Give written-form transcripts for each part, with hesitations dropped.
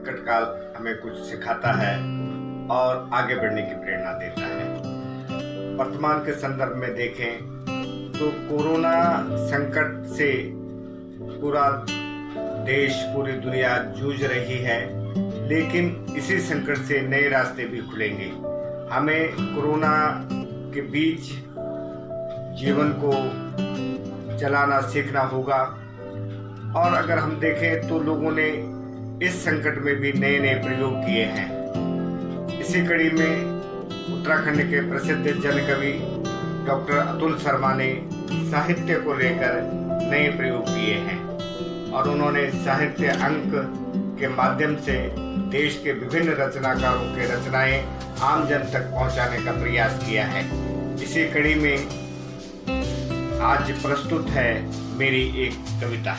संकट काल हमें कुछ सिखाता है और आगे बढ़ने की प्रेरणा देता है। वर्तमान के संदर्भ में देखें तो कोरोना संकट से पूरा देश, पूरी दुनिया जूझ रही है, लेकिन इसी संकट से नए रास्ते भी खुलेंगे। हमें कोरोना के बीच जीवन को चलाना सीखना होगा। और अगर हम देखें तो लोगों ने इस संकट में भी नए नए प्रयोग किए हैं। इसी कड़ी में उत्तराखंड के प्रसिद्ध जन कवि डॉक्टर अतुल शर्मा ने साहित्य को लेकर नए प्रयोग किए हैं और उन्होंने साहित्य अंक के माध्यम से देश के विभिन्न रचनाकारों के रचनाएं आम जन तक पहुंचाने का प्रयास किया है। इसी कड़ी में आज प्रस्तुत है मेरी एक कविता।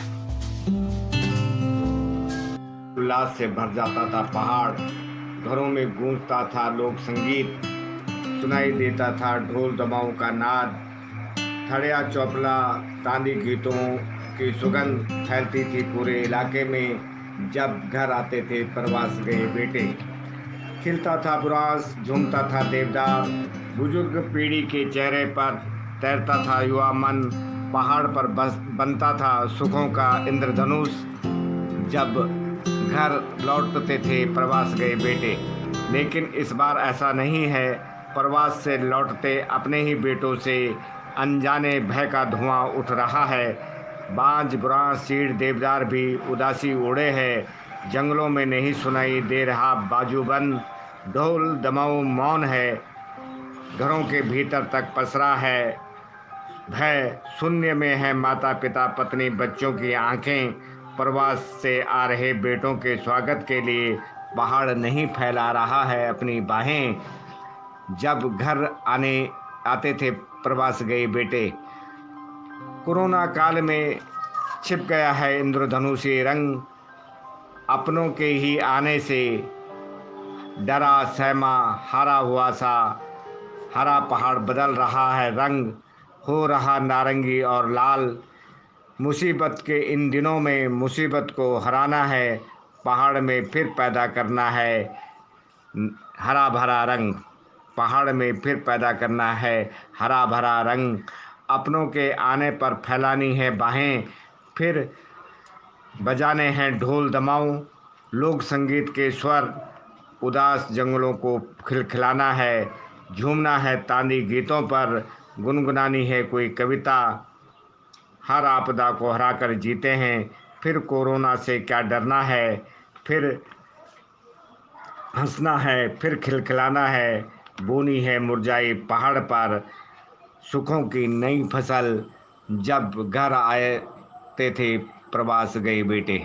उल्लास से भर जाता था पहाड़, घरों में गूंजता था लोक संगीत, सुनाई देता था ढोल दमाओं का नाद, थड़िया चौपला तांदी गीतों की सुगंध फैलती थी पूरे इलाके में। जब घर आते थे प्रवास गए बेटे, खिलता था बुरांस, झूमता था देवदार, बुजुर्ग पीढ़ी के चेहरे पर तैरता था युवा मन, पहाड़ पर बस बनता था सुखों का इंद्रधनुष। जब घर लौटते थे प्रवास गए बेटे, लेकिन इस बार ऐसा नहीं है। प्रवास से लौटते अपने ही बेटों से अनजाने भय का धुआं उठ रहा है। बांझ बुरांस चीड़ देवदार भी उदासी ओढ़े है, जंगलों में नहीं सुनाई दे रहा बाजूबंद, ढोल दमाऊ मौन है, घरों के भीतर तक पसरा है भय। शून्य में है माता पिता पत्नी बच्चों की आंखें, प्रवास से आ रहे बेटों के स्वागत के लिए पहाड़ नहीं फैला रहा है अपनी बाहें। जब घर आते थे प्रवास गए बेटे, कोरोना काल में छिप गया है इंद्रधनुषी रंग, अपनों के ही आने से डरा सहमा हारा हुआ सा, हरा पहाड़ बदल रहा है रंग, हो रहा नारंगी और लाल। मुसीबत के इन दिनों में मुसीबत को हराना है, पहाड़ में फिर पैदा करना है हरा भरा रंग, पहाड़ में फिर पैदा करना है हरा भरा रंग। अपनों के आने पर फैलानी है बाहें, फिर बजाने हैं ढोल दमाऊ, लोक संगीत के स्वर, उदास जंगलों को खिलखिलाना है, झूमना है तांदी गीतों पर, गुनगुनानी है कोई कविता। हर आपदा को हराकर जीते हैं, फिर कोरोना से क्या डरना है, फिर हंसना है, फिर खिलखिलाना है, बोनी है मुरझाई पहाड़ पर सुखों की नई फसल। जब घर आते थे प्रवास गए बेटे।